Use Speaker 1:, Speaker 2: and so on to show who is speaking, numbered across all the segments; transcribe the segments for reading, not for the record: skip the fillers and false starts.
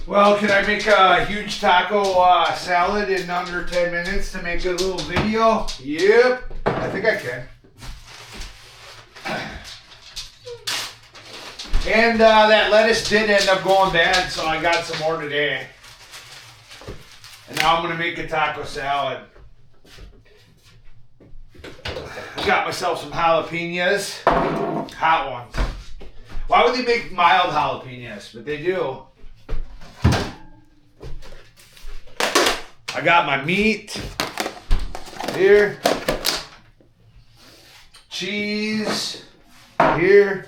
Speaker 1: Well, can I make a huge taco salad in under 10 minutes to make a little video? Yep, I think I can. And that lettuce did end up going bad, so I got some more today. And now I'm going to make a taco salad. I got myself some jalapenos, hot ones. Why would they make mild jalapenos? But they do. I got my meat here, cheese here.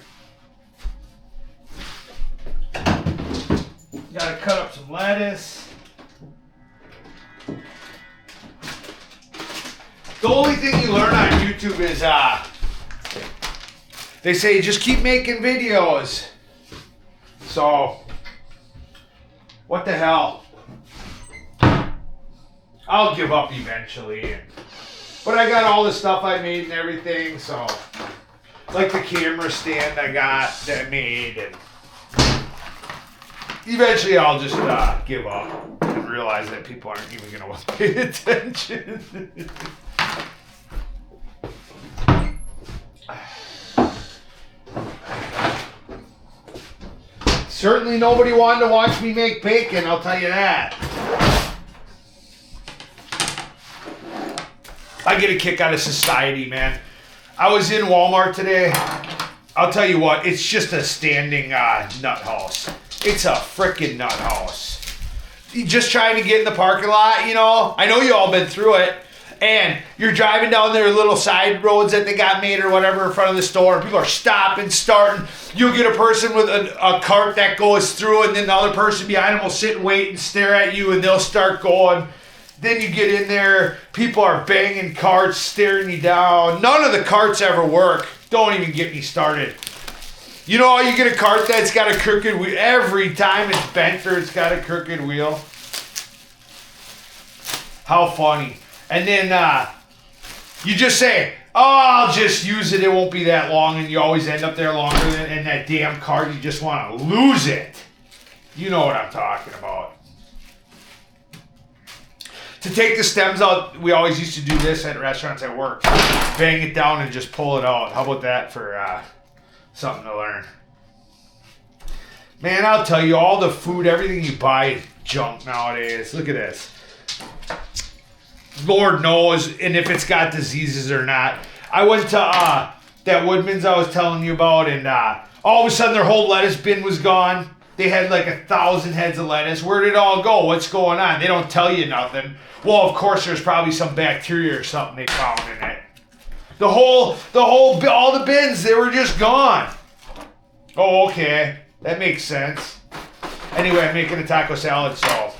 Speaker 1: Gotta cut up some lettuce. The only thing you learn on YouTube is they say just keep making videos. So what the hell? I'll give up eventually. But I got all the stuff I made and everything, so like the camera stand I got that I made, and eventually I'll just give up and realize that people aren't even going to want to pay attention. Certainly nobody wanted to watch me make bacon, I'll tell you that. I get a kick out of society, man. I was in Walmart today. I'll tell you what, it's just a standing nut house. It's a freaking nut house. Just trying to get in the parking lot, you know. I know you all been through it. And you're driving down their little side roads that they got made or whatever in front of the store. And people are stopping, starting. You'll get a person with a cart that goes through, and then the other person behind them will sit and wait and stare at you, and they'll start going. Then you get in there, people are banging carts, staring you down. None of the carts ever work. Don't even get me started. You know, you get a cart that's got a crooked wheel. Every time it's bent or it's got a crooked wheel. How funny. And then you just say, oh, I'll just use it. It won't be that long. And you always end up there longer than in that damn cart. You just want to lose it. You know what I'm talking about. To take the stems out, we always used to do this at restaurants at work. Bang it down and just pull it out. How about that for something to learn? Man, I'll tell you, all the food, everything you buy is junk nowadays. Look at this. Lord knows, and if it's got diseases or not. I went to that Woodman's I was telling you about, and all of a sudden their whole lettuce bin was gone. They had like 1,000 heads of lettuce. Where did it all go? What's going on? They don't tell you nothing. Well, of course, there's probably some bacteria or something they found in it. All the bins, they were just gone. Oh, okay. That makes sense. Anyway, I'm making a taco salad, so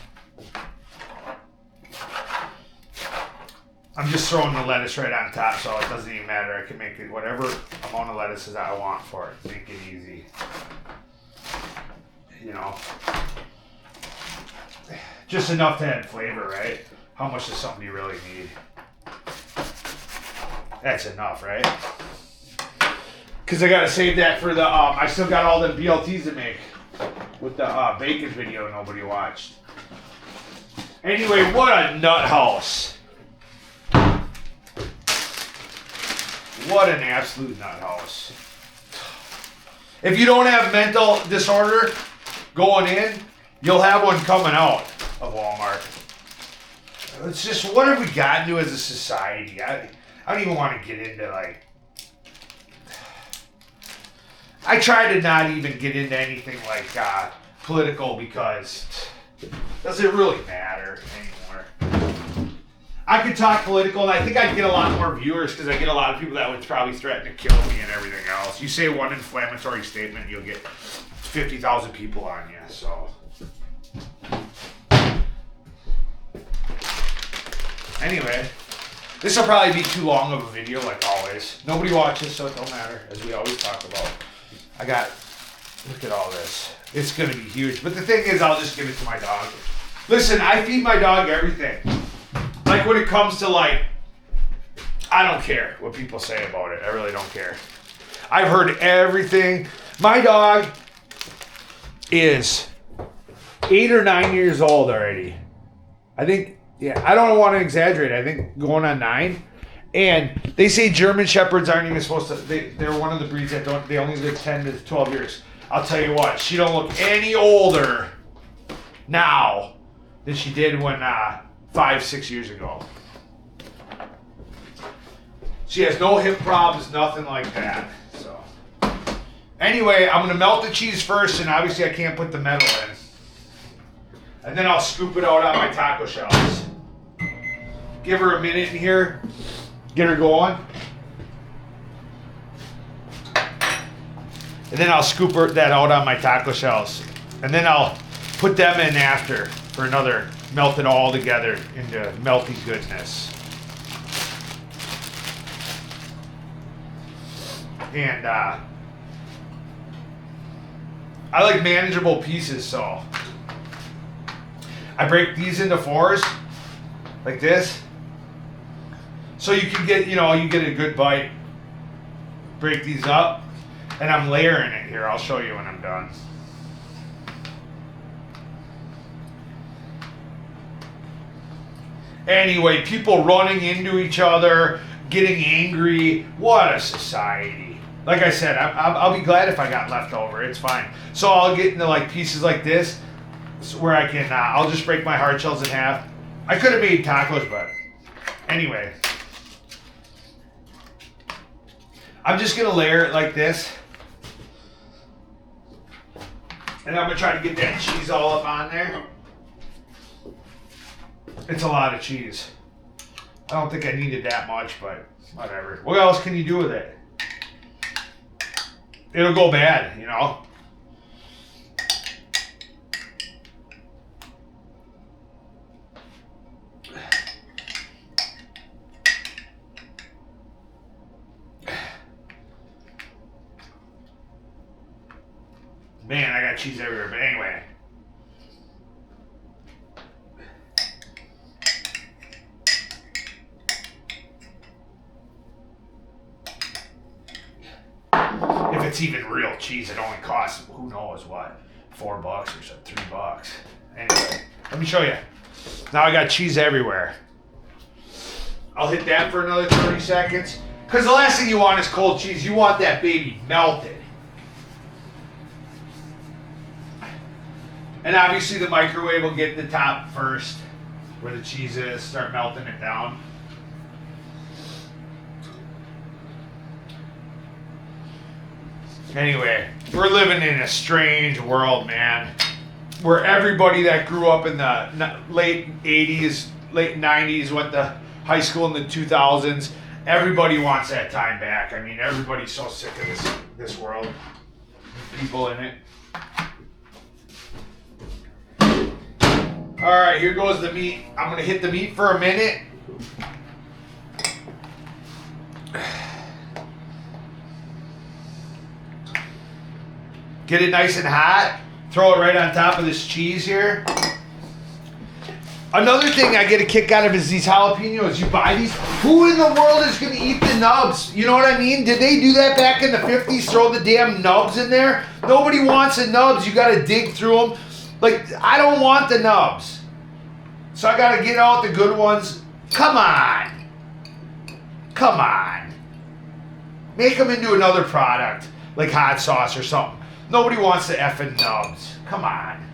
Speaker 1: I'm just throwing the lettuce right on top, so it doesn't even matter. I can make it whatever amount of lettuce that I want for it. Make it easy. You know, just enough to add flavor, right? How much does something you really need? That's enough, right? Because I gotta save that for the. I still got all the BLTs to make with the bacon video nobody watched. Anyway, what a nut house! What an absolute nut house! If you don't have mental disorder going in, you'll have one coming out of Walmart. It's just, what have we gotten to as a society? I don't even want to get into, like, I try to not even get into anything like political, because does it really matter anymore? I could talk political, and I think I'd get a lot more viewers because I get a lot of people that would probably threaten to kill me and everything else. You say one inflammatory statement, you'll get 50,000 people on you, so. Anyway, this will probably be too long of a video, like always. Nobody watches, so it don't matter, as we always talk about. Look at all this. It's going to be huge. But the thing is, I'll just give it to my dog. Listen, I feed my dog everything. Like, when it comes to, like, I don't care what people say about it. I really don't care. I've heard everything. My dog is 8 or 9 years old already. I think, yeah, I don't want to exaggerate. I think going on 9. And they say German Shepherds aren't even supposed to, they're one of the breeds that they only live 10 to 12 years. I'll tell you what, she don't look any older now than she did when 5-6 years ago. She has no hip problems, nothing like that. So anyway, I'm gonna melt the cheese first, and obviously I can't put the metal in. And then I'll scoop it out on my taco shells. Give her a minute in here, get her going. And then I'll scoop that out on my taco shells. And then I'll put them in after for another, melt it all together into melty goodness. And I like manageable pieces, so I break these into 4s, like this. So you can get, you get a good bite. Break these up, and I'm layering it here. I'll show you when I'm done. Anyway, people running into each other, getting angry. What a society. Like I said, I'll be glad if I got leftover. It's fine. So I'll get into like pieces like this, where I can, I'll just break my hard shells in half. I could have made tacos, but anyway. I'm just going to layer it like this. And I'm going to try to get that cheese all up on there. It's a lot of cheese. I don't think I needed that much, but whatever. What else can you do with it? It'll go bad, Man, I got cheese everywhere, but anyway. If it's even real cheese, it only costs, who knows what, $4 or so, $3. Anyway, let me show you. Now I got cheese everywhere. I'll hit that for another 30 seconds. Because the last thing you want is cold cheese. You want that baby melted. And obviously the microwave will get the top first, where the cheese is, start melting it down. Anyway, we're living in a strange world, man, where everybody that grew up in the late 80s, late 90s, went to high school in the 2000s, everybody wants that time back. I mean, everybody's so sick of this world, people in it. All right, here goes the meat. I'm gonna hit the meat for a minute. Get it nice and hot. Throw it right on top of this cheese here. Another thing I get a kick out of is these jalapenos. You buy these. Who in the world is going to eat the nubs? You know what I mean? Did they do that back in the 50s? Throw the damn nubs in there? Nobody wants the nubs. You got to dig through them. Like, I don't want the nubs. So I got to get out the good ones. Come on. Come on. Make them into another product, like hot sauce or something. Nobody wants the effing nubs. Come on.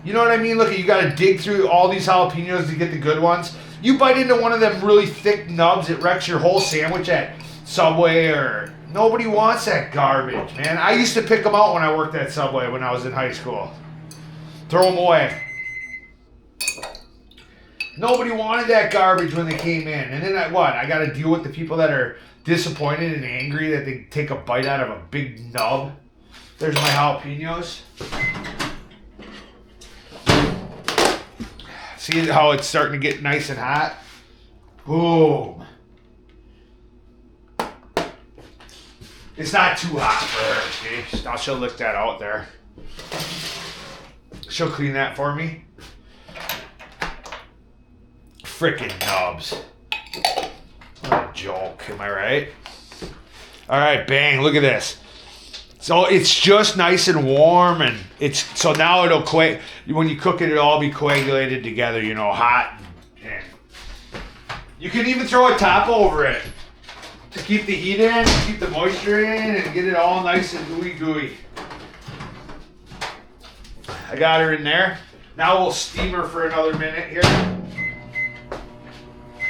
Speaker 1: You know what I mean? Look, you got to dig through all these jalapenos to get the good ones. You bite into one of them really thick nubs, it wrecks your whole sandwich at Subway or... Nobody wants that garbage, man. I used to pick them out when I worked at Subway when I was in high school. Throw them away. Nobody wanted that garbage when they came in. And then I got to deal with the people that are disappointed and angry that they take a bite out of a big nub. There's my jalapenos. See how it's starting to get nice and hot? Boom. It's not too hot for her. See? Now she'll lick that out there. She'll clean that for me. Frickin' nubs. What a joke, am I right? All right, bang, look at this. So it's just nice and warm, and so now it'll when you cook it, it'll all be coagulated together, you know, hot. And you can even throw a top over it to keep the heat in, keep the moisture in, and get it all nice and gooey. I got her in there. Now we'll steam her for another minute here.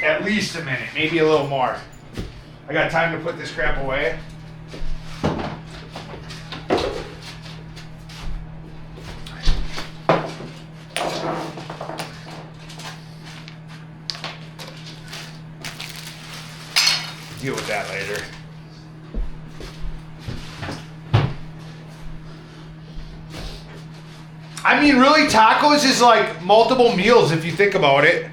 Speaker 1: At least a minute, maybe a little more. I got time to put this crap away. Deal with that later. I mean, really, tacos is like multiple meals if you think about it.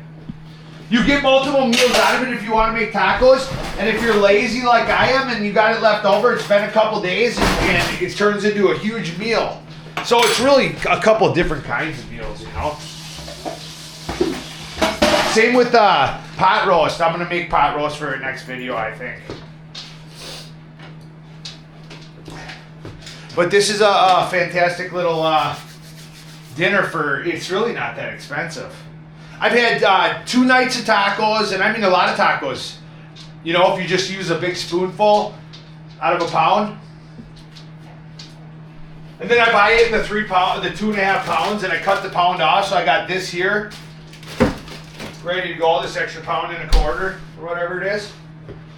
Speaker 1: You get multiple meals out of it if you want to make tacos, and if you're lazy like I am and you got it left over, it's been a couple days and it turns into a huge meal. So it's really a couple different kinds of meals, you know. Same with pot roast. I'm gonna make pot roast for our next video, I think. But this is a fantastic little dinner for. It's really not that expensive. I've had 2 nights of tacos, and I mean a lot of tacos. You know, if you just use a big spoonful out of a pound. And then I buy it in the 2.5 pounds, and I cut the pound off, so I got this here. Ready to go, this extra 1.25 pounds, or whatever it is.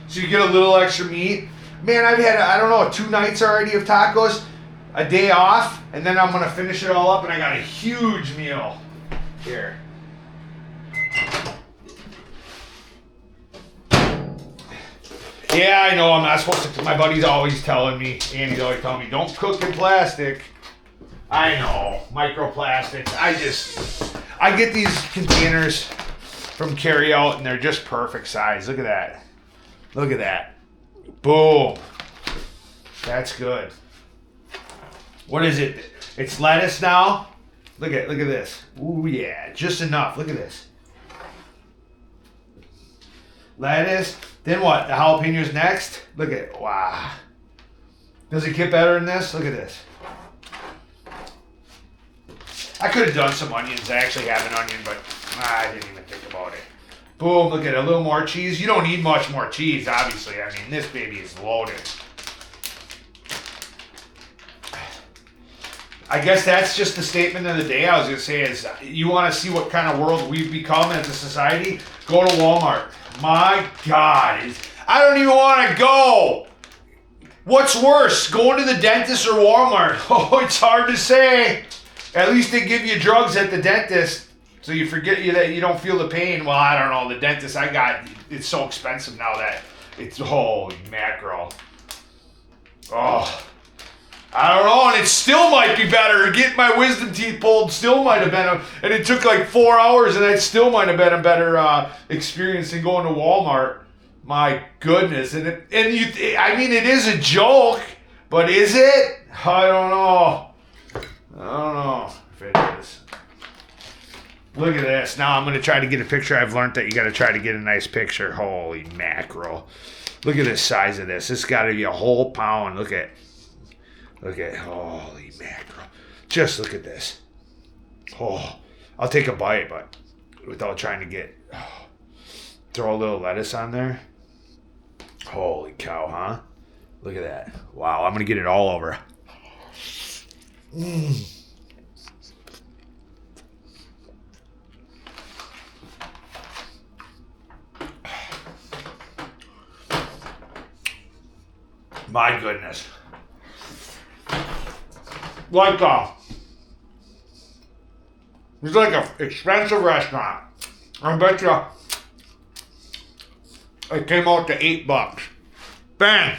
Speaker 1: So you get a little extra meat. Man, I've had, I don't know, 2 nights already of tacos, a day off, and then I'm gonna finish it all up, and I got a huge meal here. Yeah, I know, I'm not supposed to, my buddy's always telling me, Andy's always telling me, don't cook in plastic. I know, microplastics. I get these containers from carry out, and they're just perfect size. Look at that. Look at that. Boom. That's good. What is it? It's lettuce now. Look at this. Ooh yeah, just enough. Look at this. Lettuce. Then what? The jalapenos next. Look at, wow. Does it get better than this? Look at this. I could have done some onions. I actually have an onion, but I didn't even think about it. Boom, look at it. A little more cheese. You don't need much more cheese, obviously. I mean, this baby is loaded. I guess that's just the statement of the day I was going to say is, you want to see what kind of world we've become as a society? Go to Walmart. My God. I don't even want to go. What's worse, going to the dentist or Walmart? Oh, it's hard to say. At least they give you drugs at the dentist, so you forget that you don't feel the pain. Well, I don't know. The dentist I got, it's so expensive now that it's, holy mackerel. Oh, I don't know. And it still might be better. Getting my wisdom teeth pulled still might have been, and it took like 4 hours, and that still might have been a better experience than going to Walmart. My goodness. I mean, it is a joke, but is it? I don't know. I don't know if it is. Look at this. Now I'm going to try to get a picture. I've learned that you got to try to get a nice picture. Holy mackerel. Look at the size of this. This got to be a whole pound. Look at, holy mackerel. Just look at this. Oh, I'll take a bite, but without trying to get, throw a little lettuce on there. Holy cow, huh? Look at that. Wow, I'm going to get it all over. My goodness. Like it's like an expensive restaurant. I bet you it came out to $8. Bang!